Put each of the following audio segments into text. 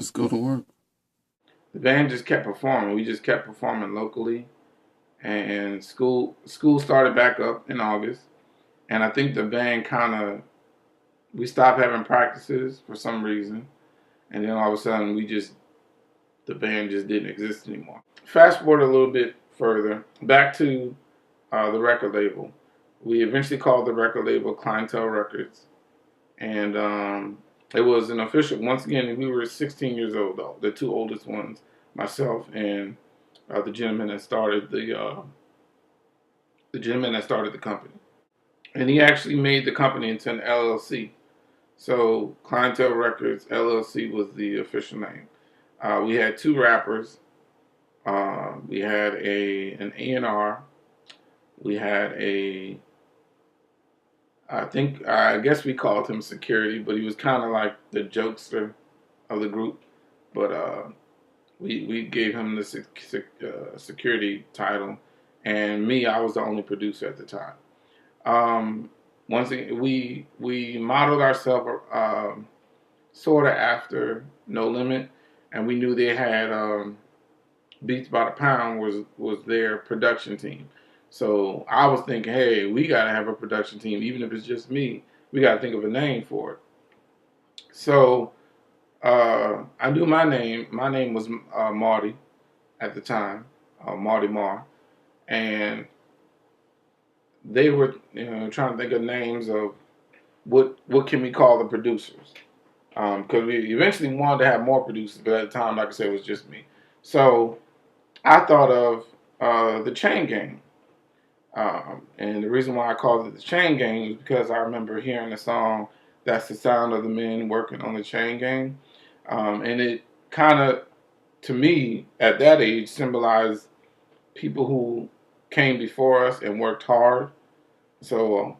Let's go to work. The band just kept performing. We just kept performing locally, and school started back up in August. And I think the band kind of we stopped having practices for some reason, and then all of a sudden the band just didn't exist anymore. Fast forward a little bit further back to the record label. We eventually called the record label Clientell Records, and it was an official. Once again, we were 16 years old, though. The two oldest ones, myself and the gentleman that started the company, and he actually made the company into an LLC. So Clientell Records LLC was the official name. We had two rappers. We had an A&R. We had I guess we called him security, but he was kind of like the jokester of the group. But we gave him the security title, and me, I was the only producer at the time. Once again, we modeled ourselves sort of after No Limit, and we knew they had Beats by the Pound was their production team. So I was thinking, hey, we got to have a production team, even if it's just me. We got to think of a name for it. So I knew my name. My name was Marty at the time, Marty Marr, and they were trying to think of names of what can we call the producers, because we eventually wanted to have more producers, but at the time, like I said, it was just me. So I thought of the Chain Gang. And the reason why I called it the Chain Gang is because I remember hearing the song "That's the Sound of the Men Working on the Chain Gang," and it kind of, to me, at that age, symbolized people who came before us and worked hard. So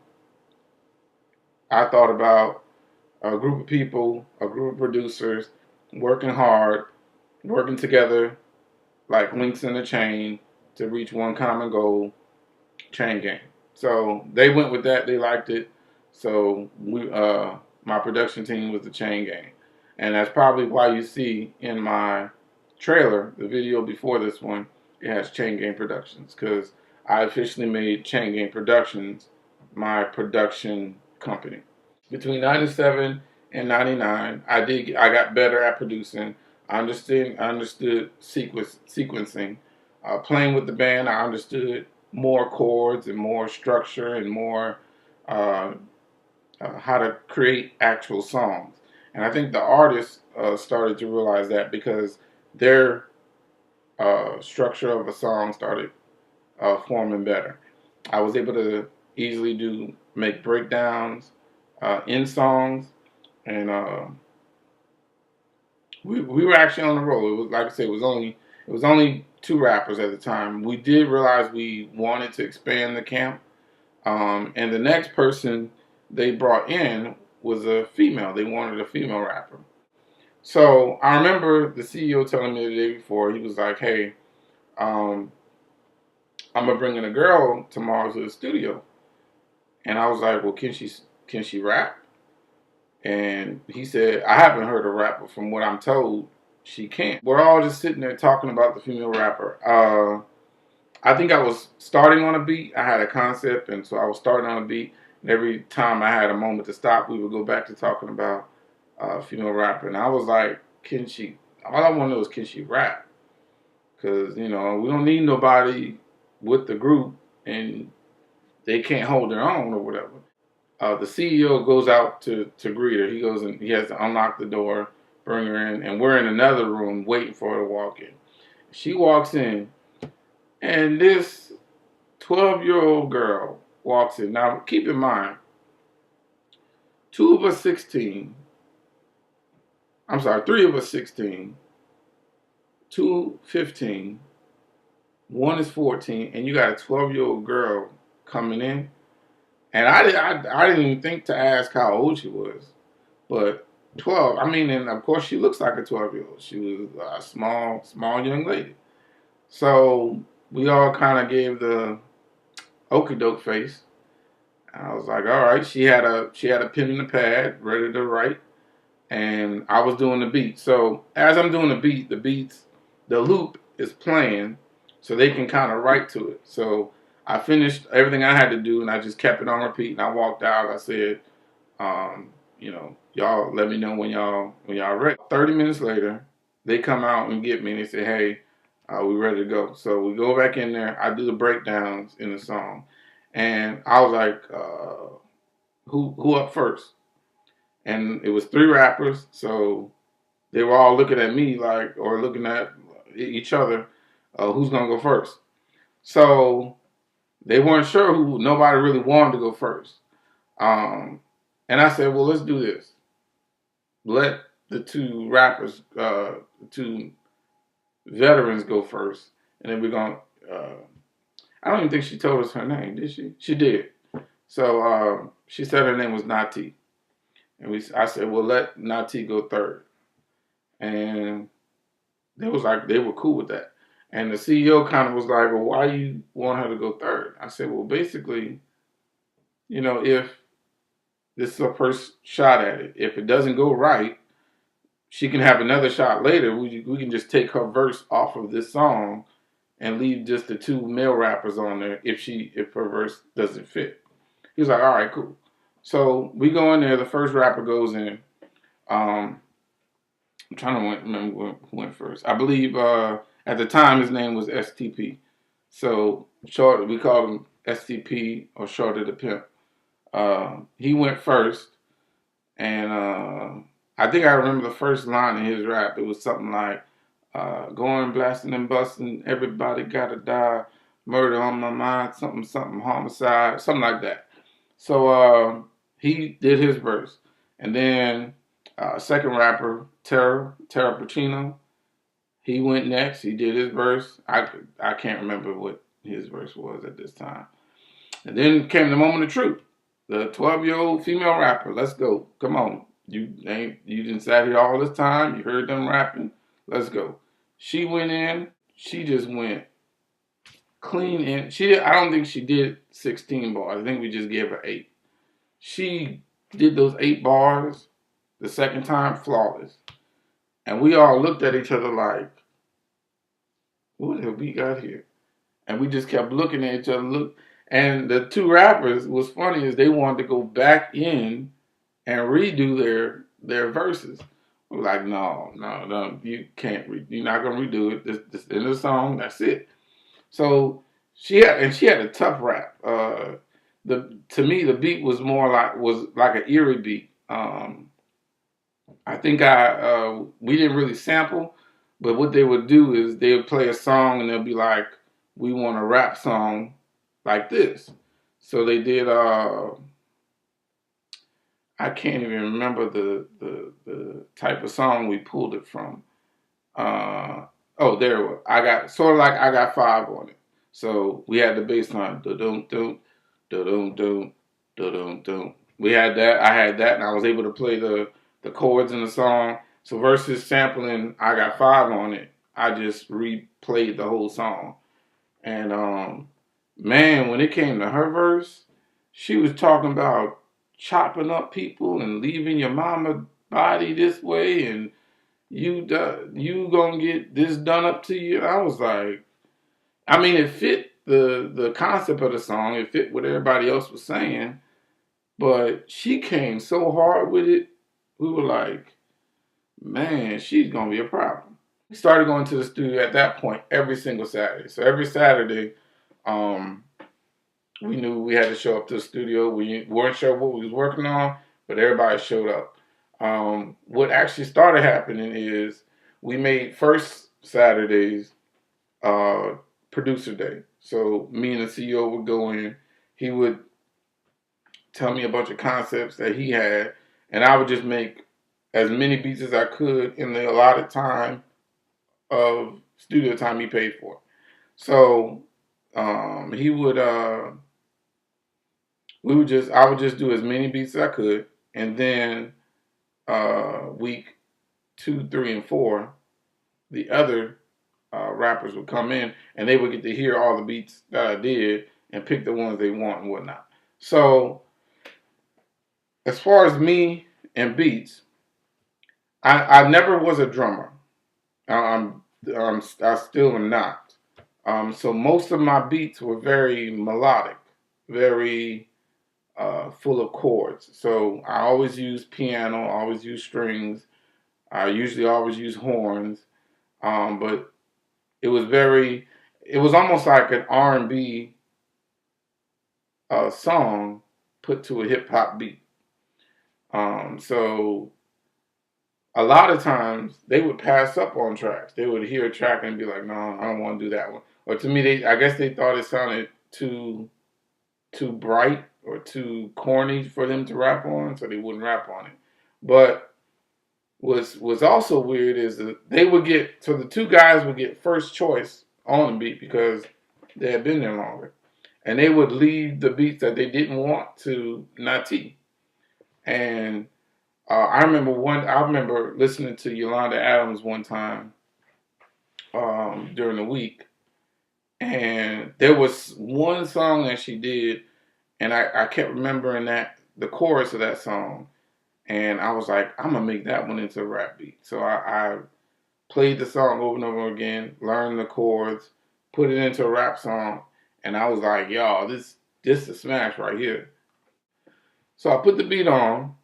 I thought about a group of people, a group of producers working hard, working together like links in a chain to reach one common goal. Chain Gang. So they went with that. They liked it. So my production team was the Chain Gang, and that's probably why you see in my trailer, the video before this one, it has Chain Gang Productions, because I officially made Chain Gang Productions my production company. Between '97 and '99, I got better at producing. I understood sequencing. Playing with the band, I understood more chords and more structure and more uh, how to create actual songs. And I think the artists started to realize that, because their structure of a song started forming better. I was able to easily make breakdowns in songs, and we were actually on the roll. It was, like I said, it was only two rappers at the time. We did realize we wanted to expand the camp, and the next person they brought in was a female. They wanted a female rapper. So I remember the CEO telling me the day before. He was like, "Hey, um, I'm gonna bring in a girl tomorrow to the studio," and I was like, "Well, can she rap?" And he said, "I haven't heard her rap, but from what I'm told, she can't." We're all just sitting there talking about the female rapper. I think I was starting on a beat. I had a concept, and so I was starting on a beat. And every time I had a moment to stop, we would go back to talking about female rapper. And I was like, "Can she?" All I want to know is, can she rap? Because we don't need nobody with the group, and they can't hold their own or whatever. The CEO goes out to greet her. He goes and he has to unlock the door, bring her in, and we're in another room waiting for her to walk in. She walks in, and this 12-year-old girl walks in. Now, keep in mind, two of us 16. I'm sorry, three of us 16, two 15, one is 14, and you got a 12-year-old girl coming in. And I didn't even think to ask how old she was. But 12, I mean, and of course she looks like a 12-year-old. She was a small young lady. So we all kind of gave the okey doke face. And I was like, all right. She had a pen and a pad ready to write, and I was doing the beat. So as I'm doing the loop is playing, so they can kind of write to it. So I finished everything I had to do, and I just kept it on repeat. And I walked out. I said, y'all let me know when y'all ready. 30 minutes later, they come out and get me, and they say, hey, we ready to go. So we go back in there. I do the breakdowns in the song, and I was like, who up first? And it was 3 rappers, so they were all looking at me like, or looking at each other, who's gonna go first. So they weren't sure who. Nobody really wanted to go first. And I said, well, let's do this. Let the 2 rappers, 2 veterans go first, and then we're gonna. I don't even think she told us her name, did she? She did. So she said her name was Nati, and I said, well, let Nati go third, and they were cool with that. And the CEO kind of was like, well, why you want her to go third? I said, well, basically, if this is her first shot at it, if it doesn't go right, she can have another shot later. We can just take her verse off of this song and leave just the 2 male rappers on there if her verse doesn't fit. He was like, all right, cool. So we go in there. The first rapper goes in. I'm trying to remember who went first. I believe at the time his name was STP. So short, we called him STP or Shorty the Pimp. He went first, and I think I remember the first line in his rap. It was something like, going blasting and busting, everybody gotta die, murder on my mind, something, something, homicide, something like that. So he did his verse. And then second rapper, Terra Pacino, he went next. He did his verse. I can't remember what his verse was at this time. And then came the moment of truth. The 12-year-old female rapper. Let's go. Come on. You didn't sat here all this time. You heard them rapping. Let's go. She went in. She just went clean in. I don't think she did 16 bars. I think we just gave her 8. She did those 8 bars the second time flawless. And we all looked at each other like, what have we got here? And we just kept looking at each other. And the 2 rappers, what's funny is they wanted to go back in and redo their verses. We're like, no, you can't. You're not gonna redo it. This in the song. That's it. So she had a tough rap. To me, the beat was like an eerie beat. I think we didn't really sample, but what they would do is they would play a song and they'll be like, we want a rap song like this. So they did. I can't even remember the type of song we pulled it from. There it was. I got 5 on it. So we had the bass line. Da-dum, dum, da-dum, dum, da-dum, dum. We had that. I had that, and I was able to play the chords in the song. So versus sampling, I got 5 on it. I just replayed the whole song. And man, when it came to her verse, she was talking about chopping up people and leaving your mama body this way, and you gonna get this done up to you. I was like, I mean, it fit the concept of the song. It fit what everybody else was saying, but she came so hard with it. We were like, man, she's gonna be a problem. We started going to the studio at that point every single Saturday. So every Saturday, we knew we had to show up to the studio. We weren't sure what we was working on, but everybody showed up. What actually started happening is we made first Saturdays producer day. So me and the CEO would go in. He would tell me a bunch of concepts that he had, and I would just make as many beats as I could in the allotted time of studio time he paid for. So he would I would just do as many beats as I could, and then week 2, 3, and 4, the other rappers would come in and they would get to hear all the beats that I did and pick the ones they want and whatnot. So as far as me and beats, I never was a drummer. I still am not. So most of my beats were very melodic, very full of chords. So I always use piano, always use strings. I usually always use horns. But it was very, it was almost like an R&B song put to a hip hop beat. So a lot of times they would pass up on tracks. They would hear a track and be like, "No, I don't want to do that one." Or to me, I guess they thought it sounded too bright or too corny for them to rap on, so they wouldn't rap on it. But was also weird is that they would get, so the two guys would get first choice on the beat because they had been there longer, and they would leave the beats that they didn't want to Nati. And I remember listening to Yolanda Adams one time during the week, and there was one song that she did, and I kept remembering that the chorus of that song, and I was like, I'm gonna make that one into a rap beat. So I played the song over and over again, learned the chords, put it into a rap song, and I was like, y'all, this is a smash right here. So I put the beat on,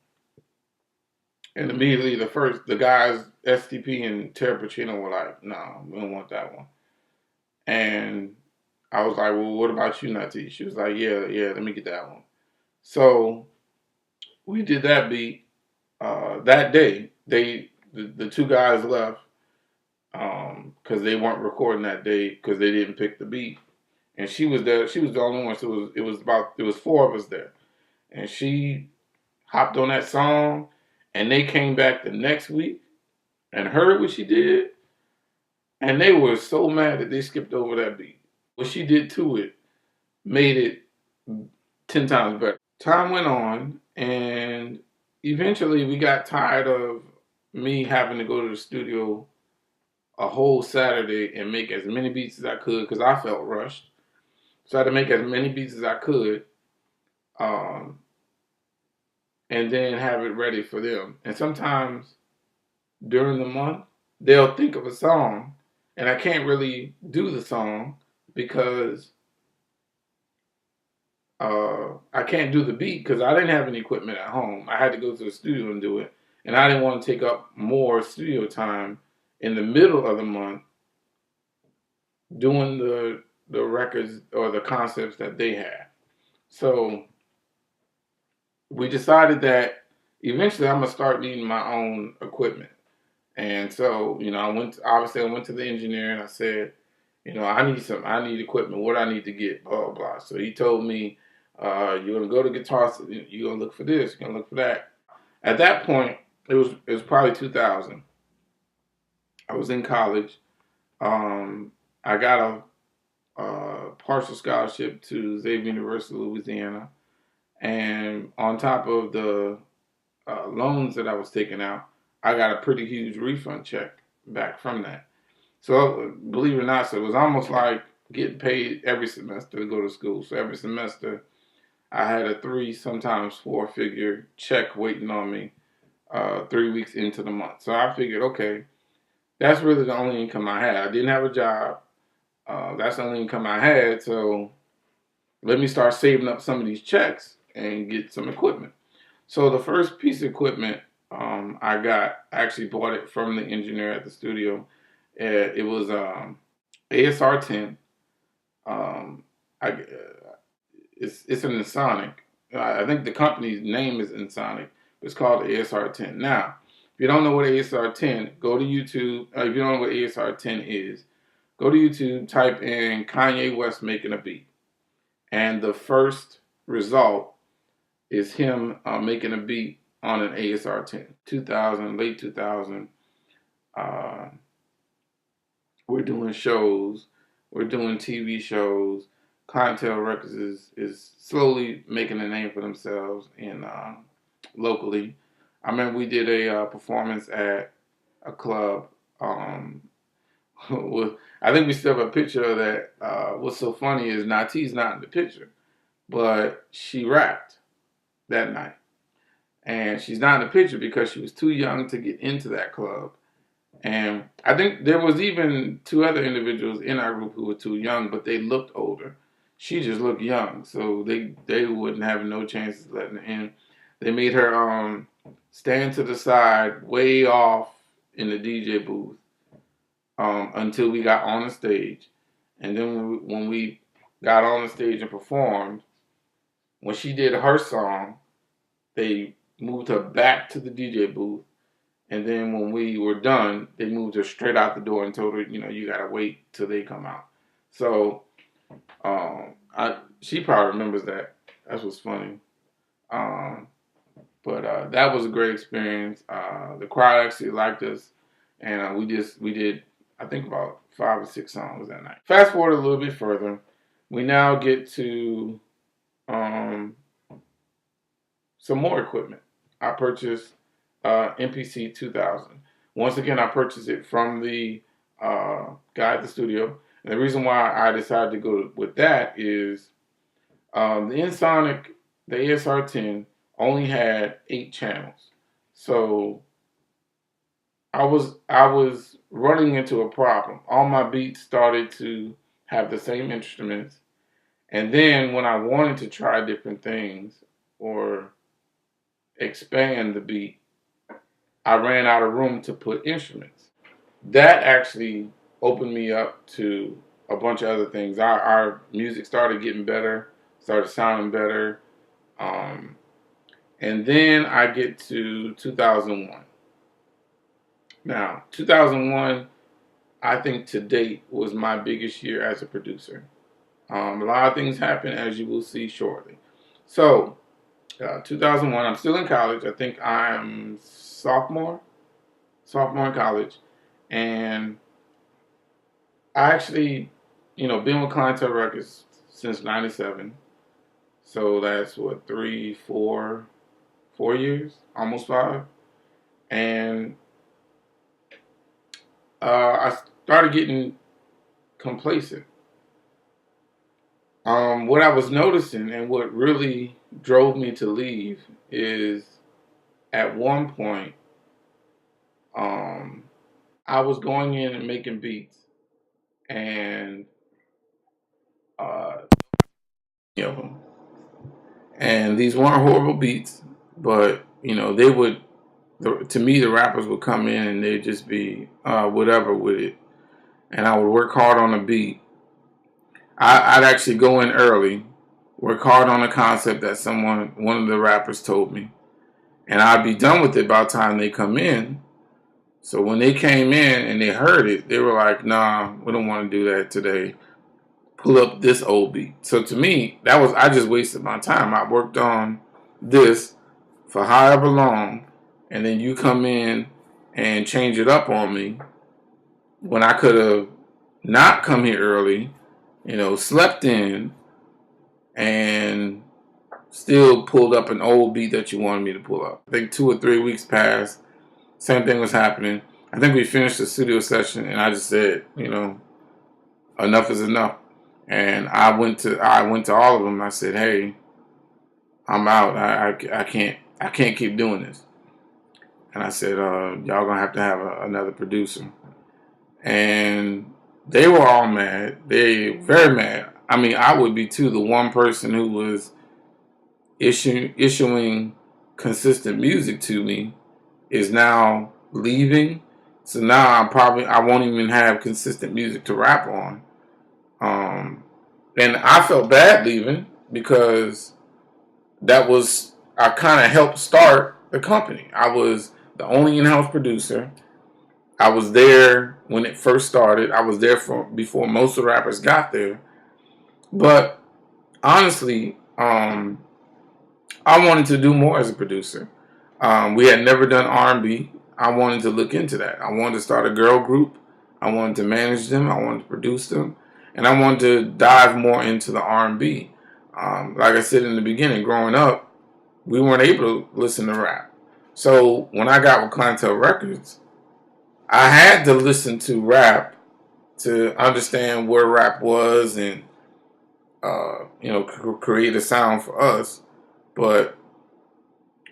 and immediately the guys STP and Terra Pacino were like, no, we don't want that one. And I was like, well, what about you, Nati? She was like, yeah, let me get that one. So we did that beat. That day, the two guys left because they weren't recording that day because they didn't pick the beat. And she was there. She was the only one. So it was four of us there, and she hopped on that song, and they came back the next week and heard what she did, and they were so mad that they skipped over that beat. What she did to it made it 10 times better. Time went on, and eventually we got tired of me having to go to the studio a whole Saturday and make as many beats as I could because I felt rushed. So I had to make as many beats as I could, um, and then have it ready for them. And sometimes during the month, they'll think of a song, and I can't really do the song because I can't do the beat because I didn't have any equipment at home. I had to go to the studio and do it, and I didn't want to take up more studio time in the middle of the month doing the records or the concepts that they had. So we decided that eventually I'm gonna start needing my own equipment. And so, obviously I went to the engineer and I said, I need equipment. What I need to get, blah, blah, blah. So he told me, you're gonna go to Guitar, you're gonna look for this, you're gonna look for that. At that point, it was probably 2000. I was in college. I got a partial scholarship to Xavier University, Louisiana, and on top of the loans that I was taking out, I got a pretty huge refund check back from that. So believe it or not, so it was almost like getting paid every semester to go to school. So every semester, I had a three, sometimes four-figure check waiting on me 3 weeks into the month. So I figured, okay, that's really the only income I had. I didn't have a job. That's the only income I had. So let me start saving up some of these checks and get some equipment. So the first piece of equipment I actually bought it from the engineer at the studio. It was ASR 10. Um, it's an Ensoniq. I think the company's name is Ensoniq. It's called ASR 10. Now, if you don't know what ASR 10, go to YouTube. If you don't know what ASR 10 is, go to YouTube, type in Kanye West making a beat. And the first result is him making a beat on an ASR 10. 2000, late 2000. Uh, we're doing shows. We're doing TV shows. Clientell Records is slowly making a name for themselves in locally. I remember we did a performance at a club. With, I think we still have a picture of that. What's so funny is Nati's not in the picture, but she rapped that night. and she's not in the picture because she was too young to get into that club. And I think there was even 2 other individuals in our group who were too young, but they looked older. She just looked young, so they wouldn't have no chances letting her in. They made her stand to the side, way off in the DJ booth, until we got on the stage. And then when we got on the stage and performed, when she did her song, they moved her back to the DJ booth. And then when we were done, they moved her straight out the door and told her, you gotta wait till they come out. So she probably remembers that. That's what's funny. But that was a great experience. The crowd actually liked us, and we did I think about 5 or 6 songs that night. Fast forward a little bit further, we now get to some more equipment. I purchased MPC 2000. Once again, I purchased it from the guy at the studio. And the reason why I decided to go with that is the Ensoniq, the ASR10, only had 8 channels. So I was running into a problem. All my beats started to have the same instruments. And then when I wanted to try different things or expand the beat, I ran out of room to put instruments. That actually opened me up to a bunch of other things. Our music started getting better, started sounding better. And then I get to 2001. Now, 2001, I think to date, was my biggest year as a producer. A lot of things happened, as you will see shortly. So, 2001, I'm still in college. I think I'm sophomore in college. And I actually, been with Clientell Records since 97. So that's what, 3, 4 years, almost 5. And I started getting complacent. What I was noticing and what really drove me to leave is at one point, I was going in and making beats, and and these weren't horrible beats, but they would. To me, the rappers would come in and they'd just be whatever with it, and I would work hard on a beat. I'd actually go in early, work hard on a concept that one of the rappers told me, and I'd be done with it by the time they come in. So when they came in and they heard it, they were like, "Nah, we don't want to do that today. Pull up this old beat." So to me, I just wasted my time. I worked on this for however long, and then you come in and change it up on me when I could have not come here early, slept in, and still pulled up an old beat that you wanted me to pull up. I think 2 or 3 weeks passed. Same thing was happening. I think we finished the studio session, and I just said, enough is enough. And I went to all of them. I said, "Hey, I'm out. I can't keep doing this." And I said, "Y'all gonna have to have another producer." And they were all mad. They very mad. I mean, I would be too. The one person who was issuing consistent music to me is now leaving. So now I won't even have consistent music to rap on. And I felt bad leaving because I kind of helped start the company. I was the only in-house producer. I was there when it first started. I was there before most of the rappers got there. But honestly, I wanted to do more as a producer. We had never done R&B. I wanted to look into that. I wanted to start a girl group. I wanted to manage them. I wanted to produce them. And I wanted to dive more into the R&B. Like I said in the beginning, growing up, we weren't able to listen to rap. So when I got with Clientell Records, I had to listen to rap to understand where rap was and create a sound for us. But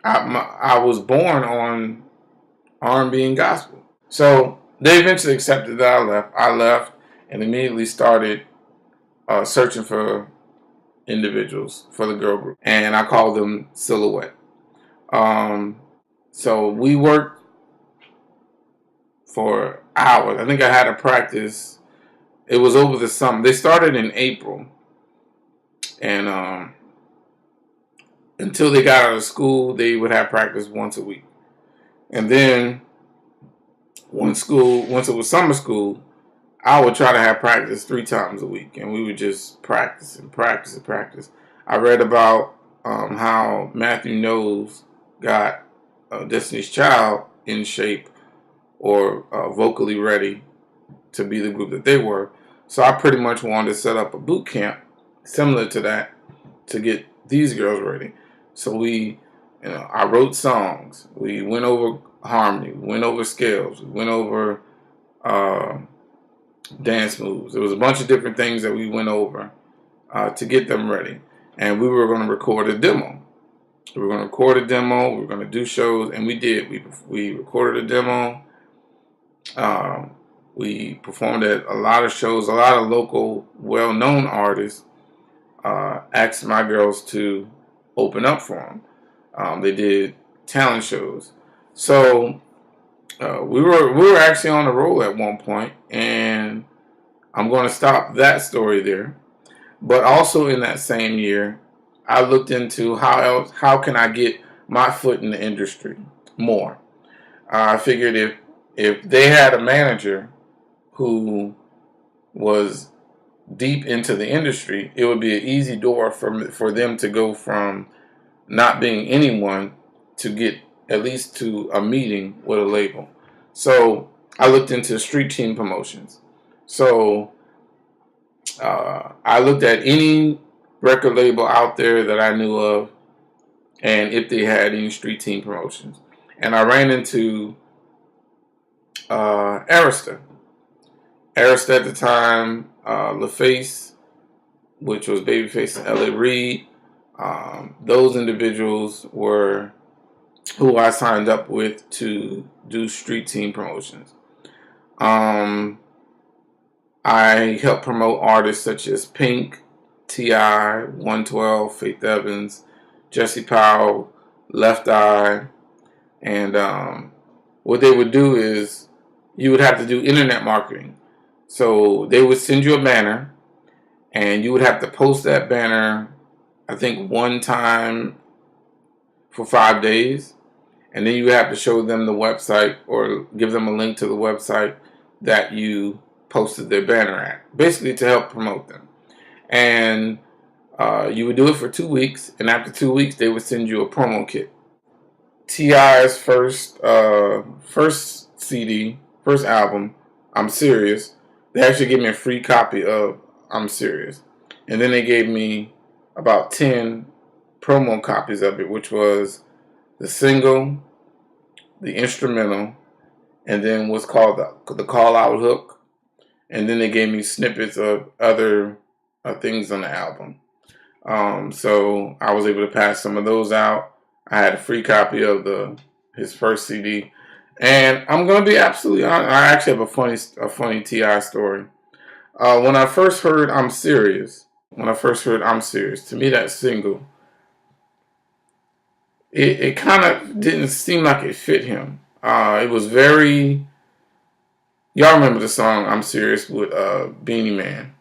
I was born on R&B and gospel. So they eventually accepted that I left. I left and immediately started searching for individuals for the girl group, and I called them Silhouette. Um, so we worked for hours. I think I had a practice. It was over the summer. They started in April, and until they got out of school, they would have practice once a week. And then once it was summer school, I would try to have practice 3 times a week, and we would just practice and practice and practice. I read about how Matthew Knowles got Destiny's Child in shape or vocally ready to be the group that they were. So I pretty much wanted to set up a boot camp similar to that to get these girls ready. So I wrote songs. We went over harmony, we went over scales, we went over dance moves. There was a bunch of different things that we went over to get them ready. And we were going to record a demo. We were going to record a demo. We were going to do shows, and we did. We recorded a demo. We performed at a lot of shows. A lot of local, well-known artists asked my girls to open up for them. They did talent shows. So we were actually on the roll at one point, and I'm going to stop that story there. But also in that same year, I looked into how can I get my foot in the industry more. I figured if they had a manager who was deep into the industry, it would be an easy door for them to go from not being anyone to get at least to a meeting with a label. So I looked into street team promotions. So I looked at any record label out there that I knew of, and if they had any street team promotions. And I ran into Arista. Arista at the time, LaFace, which was Babyface and L.A. Reid. Those individuals were who I signed up with to do street team promotions. I helped promote artists such as Pink, T.I., 112, Faith Evans, Jesse Powell, Left Eye. And what they would do is you would have to do internet marketing. So they would send you a banner, and you would have to post that banner, I think, one time for 5 days. And then you have to show them the website or give them a link to the website that you posted their banner at, basically to help promote them. And you would do it for 2 weeks, and after 2 weeks, they would send you a promo kit. T.I.'s first CD, first album, I'm Serious. They actually gave me a free copy of I'm Serious, and then they gave me about 10 promo copies of it, which was the single, the instrumental, and then what's called the call out hook. And then they gave me snippets of other things on the album. So I was able to pass some of those out. I had a free copy of his first CD. And I'm going to be absolutely honest. I actually have a funny T.I. story. When I first heard I'm Serious, to me that single, it kind of didn't seem like it fit him. It was very... Y'all remember the song I'm Serious with Beanie Man.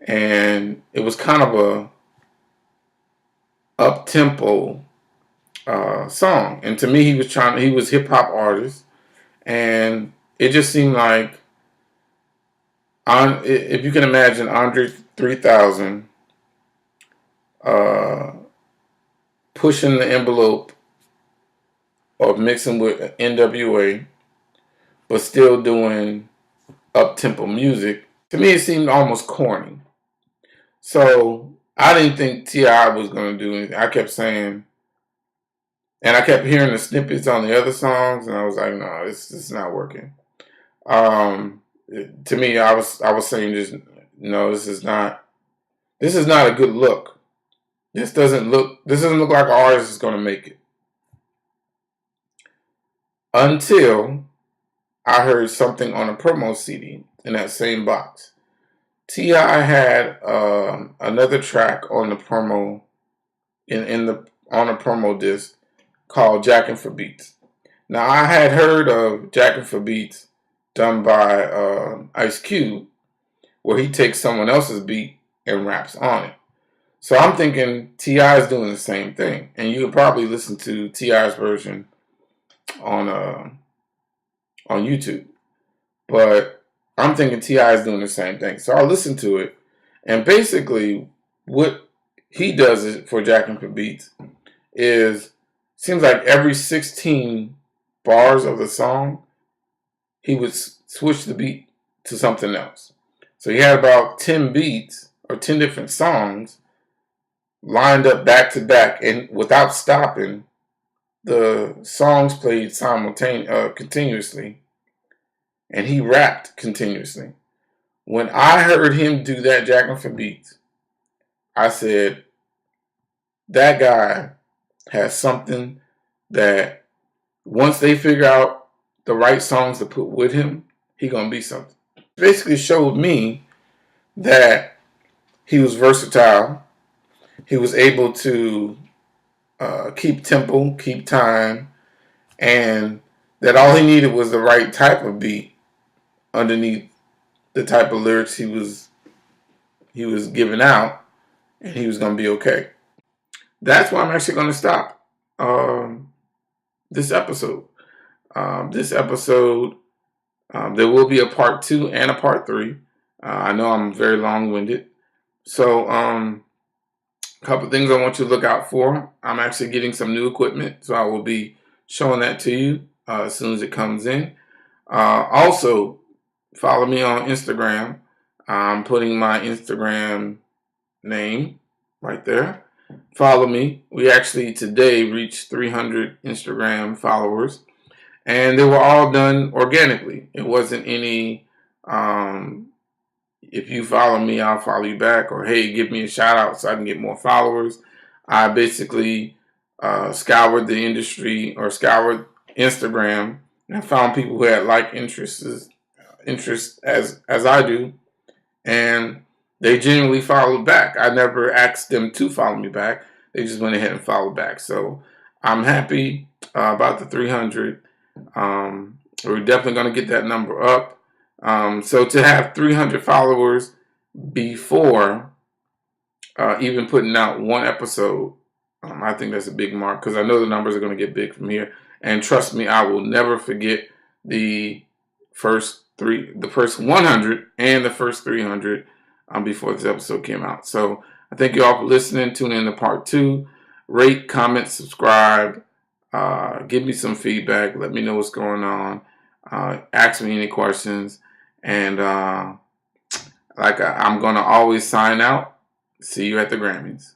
And it was kind of a up-tempo song. And to me, he was hip-hop artist. And it just seemed like, if you can imagine Andre 3000 pushing the envelope of mixing with NWA, but still doing up-tempo music, to me it seemed almost corny. So I didn't think T.I. was going to do anything. I kept saying, and I kept hearing the snippets on the other songs, and I was like, no, this is not working. To me, I was saying just, no, this is not a good look. This doesn't look like an artist is going to make it. until I heard something on a promo CD in that same box. T.I. had another track on the promo on a promo disc called Jackin' for Beats. Now I had heard of Jackin' for Beats done by Ice Cube, where he takes someone else's beat and raps on it. So I'm thinking T.I. is doing the same thing, and you can probably listen to T.I.'s version on YouTube. But I'm thinking T.I. is doing the same thing. So I listened to it, and basically what he does is, for Jackin' for Beats is, seems like every 16 bars of the song, he would switch the beat to something else. So he had about 10 beats or 10 different songs lined up back to back, and without stopping, the songs played continuously, and he rapped continuously. When I heard him do that Jackin' for Beats, I said, that guy has something that once they figure out the right songs to put with him, he gonna be something. Basically showed me that he was versatile. He was able to keep tempo, keep time, and that all he needed was the right type of beat underneath the type of lyrics he was giving out, and he was gonna be okay. That's why I'm actually gonna stop this episode. This episode, there will be a part 2 and a part 3. I know I'm very long-winded, so a couple of things I want you to look out for. I'm actually getting some new equipment, so I will be showing that to you as soon as it comes in. Also, follow me on Instagram. I'm putting my Instagram name right there. Follow me. We actually today reached 300 Instagram followers, and they were all done organically. It wasn't any, if you follow me, I'll follow you back, or hey, give me a shout out so I can get more followers. I basically scoured the industry, or scoured Instagram, and I found people who had like interests as I do, and they genuinely followed back. I never asked them to follow me back. They just went ahead and followed back. So I'm happy about the 300. We're definitely going to get that number up. So to have 300 followers before even putting out one episode, I think that's a big mark, because I know the numbers are going to get big from here. And trust me, I will never forget the first 100 and the first 300 before this episode came out. So I thank you all for listening. Tune in to part 2. Rate, comment, subscribe. Give me some feedback. Let me know what's going on. Ask me any questions. And I'm going to always sign out. See you at the Grammys.